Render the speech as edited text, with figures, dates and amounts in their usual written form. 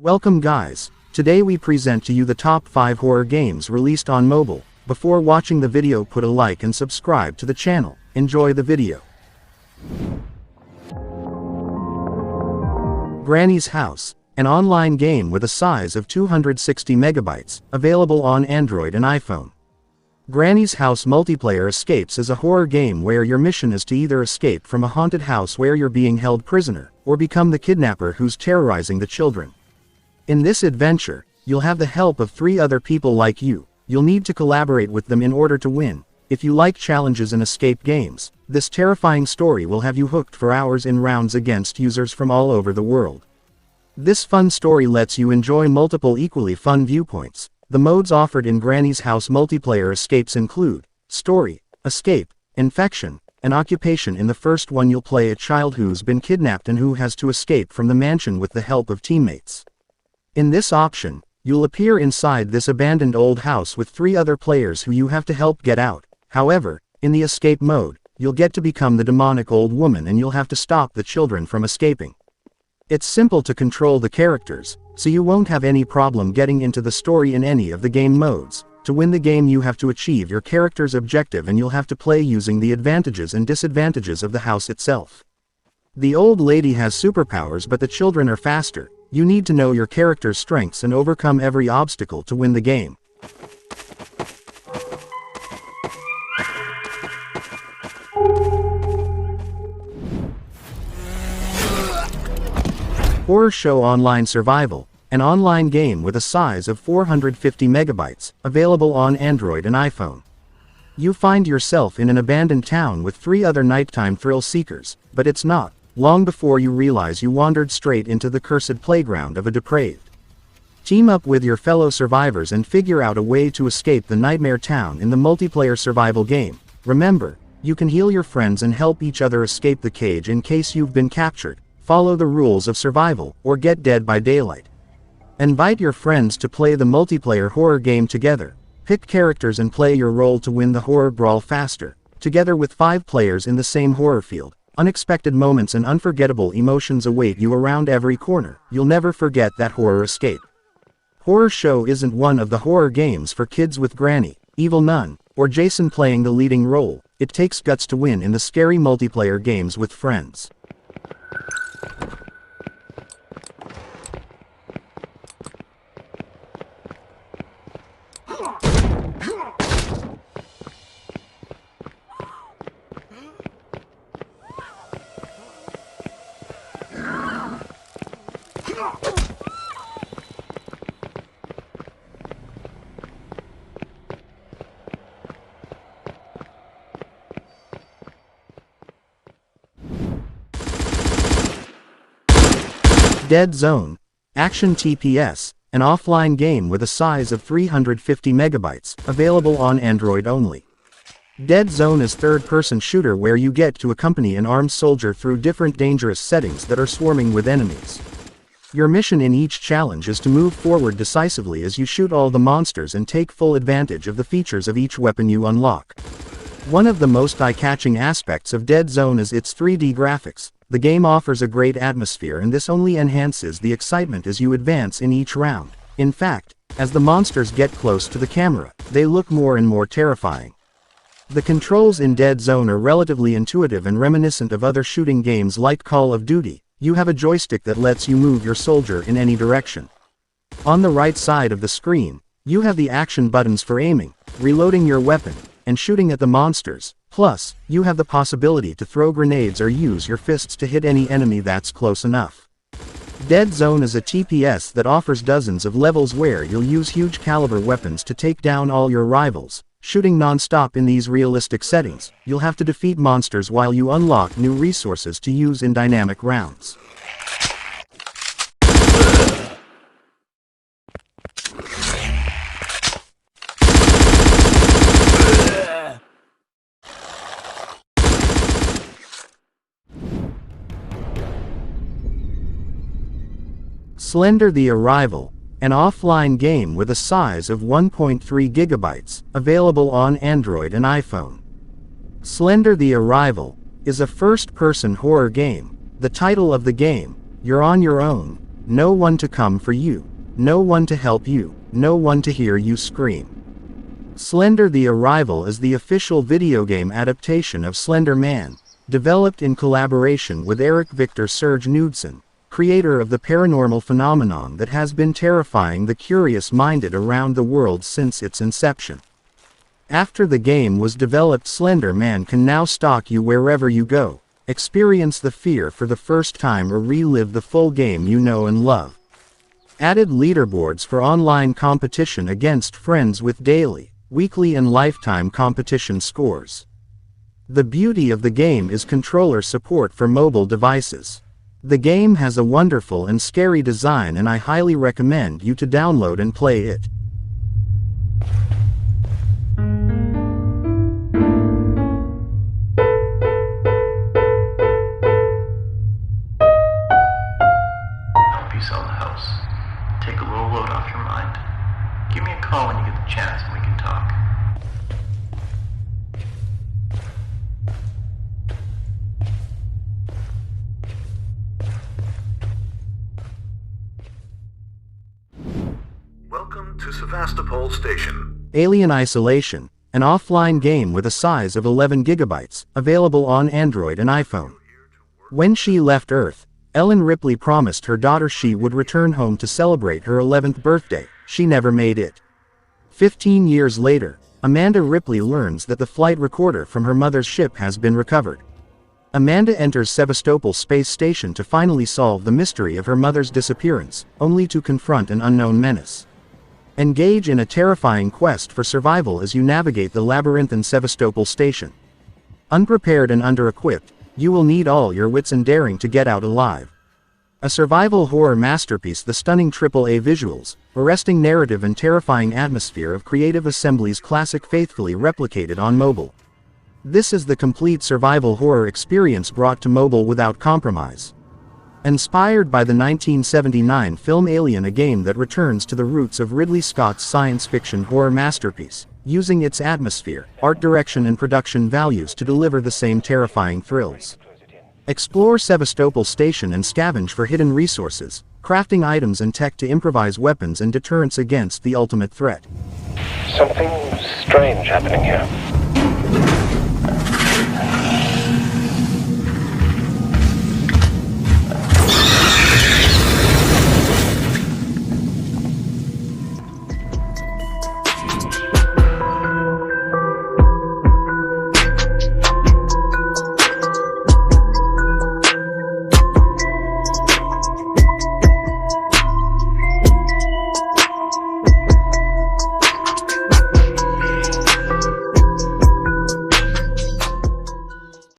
Welcome guys, today we present to you the top 5 horror games released on mobile. Before watching the video, put a like and subscribe to the channel. Enjoy the video. Granny's House, an online game with a size of 260 megabytes, available on Android and iPhone. Granny's House Multiplayer Escapes is a horror game where your mission is to either escape from a haunted house where you're being held prisoner, or become the kidnapper who's terrorizing the children. In this adventure, you'll have the help of 3 other people like you. You'll need to collaborate with them in order to win. If you like challenges and escape games, this terrifying story will have you hooked for hours in rounds against users from all over the world. This fun story lets you enjoy multiple equally fun viewpoints. The modes offered in Granny's House Multiplayer Escapes include Story, Escape, Infection, and Occupation. In the first one, you'll play a child who's been kidnapped and who has to escape from the mansion with the help of teammates. In this option, you'll appear inside this abandoned old house with 3 other players who you have to help get out. However, in the escape mode, you'll get to become the demonic old woman and you'll have to stop the children from escaping. It's simple to control the characters, so you won't have any problem getting into the story in any of the game modes. To win the game, you have to achieve your character's objective and you'll have to play using the advantages and disadvantages of the house itself. The old lady has superpowers, but the children are faster. You need to know your character's strengths and overcome every obstacle to win the game. Horror Show Online Survival, an online game with a size of 450 megabytes, available on Android and iPhone. You find yourself in an abandoned town with 3 other nighttime thrill seekers, but it's not long before you realize you wandered straight into the cursed playground of a depraved. Team up with your fellow survivors and figure out a way to escape the nightmare town in the multiplayer survival game. Remember, you can heal your friends and help each other escape the cage in case you've been captured. Follow the rules of survival, or get dead by daylight. Invite your friends to play the multiplayer horror game together. Pick characters and play your role to win the horror brawl faster. Together with 5 players in the same horror field, unexpected moments and unforgettable emotions await you around every corner. You'll never forget that horror escape. Horror Show isn't one of the horror games for kids, with Granny, Evil Nun, or Jason playing the leading role. It takes guts to win in the scary multiplayer games with friends. Dead Zone, Action TPS, an offline game with a size of 350 megabytes, available on Android only. Dead Zone is third-person shooter where you get to accompany an armed soldier through different dangerous settings that are swarming with enemies. Your mission in each challenge is to move forward decisively as you shoot all the monsters and take full advantage of the features of each weapon you unlock. One of the most eye-catching aspects of Dead Zone is its 3D graphics. The game offers a great atmosphere, and this only enhances the excitement as you advance in each round. In fact, as the monsters get close to the camera, they look more and more terrifying. The controls in Dead Zone are relatively intuitive and reminiscent of other shooting games like Call of Duty. You have a joystick that lets you move your soldier in any direction. On the right side of the screen, you have the action buttons for aiming, reloading your weapon, and shooting at the monsters. Plus, you have the possibility to throw grenades or use your fists to hit any enemy that's close enough. Dead Zone is a TPS that offers dozens of levels where you'll use huge caliber weapons to take down all your rivals. Shooting non-stop in these realistic settings, you'll have to defeat monsters while you unlock new resources to use in dynamic rounds. Slender The Arrival, an offline game with a size of 1.3 gigabytes, available on Android and iPhone. Slender The Arrival is a first-person horror game. The title of the game, you're on your own, No one to come for you. No one to help you. No one to hear you scream. Slender The Arrival is the official video game adaptation of Slender Man, developed in collaboration with Eric Victor Serge Knudsen, creator of the paranormal phenomenon that has been terrifying the curious-minded around the world since its inception. After the game was developed, Slender Man can now stalk you wherever you go, experience the fear for the first time, or relive the full game you know and love. Added leaderboards for online competition against friends with daily, weekly and lifetime competition scores. The beauty of the game is controller support for mobile devices. The game has a wonderful and scary design, and I highly recommend you to download and play it. Help you sell the house. Take a little load off your mind. Give me a call when you get the chance and we can talk. Welcome to Sevastopol Station. Alien Isolation, an offline game with a size of 11 gigabytes, available on Android and iPhone. When she left Earth, Ellen Ripley promised her daughter she would return home to celebrate her 11th birthday. She never made it. 15 years later, Amanda Ripley learns that the flight recorder from her mother's ship has been recovered. Amanda enters Sevastopol Space Station to finally solve the mystery of her mother's disappearance, only to confront an unknown menace. Engage in a terrifying quest for survival as you navigate the labyrinthine Sevastopol Station. Unprepared and under-equipped, you will need all your wits and daring to get out alive. A survival horror masterpiece, the stunning AAA visuals, arresting narrative and terrifying atmosphere of Creative Assembly's classic faithfully replicated on mobile. This is the complete survival horror experience brought to mobile without compromise. Inspired by the 1979 film Alien, a game that returns to the roots of Ridley Scott's science fiction horror masterpiece, using its atmosphere, art direction and production values to deliver the same terrifying thrills. Explore Sevastopol Station and scavenge for hidden resources, crafting items and tech to improvise weapons and deterrents against the ultimate threat. Something strange happening here.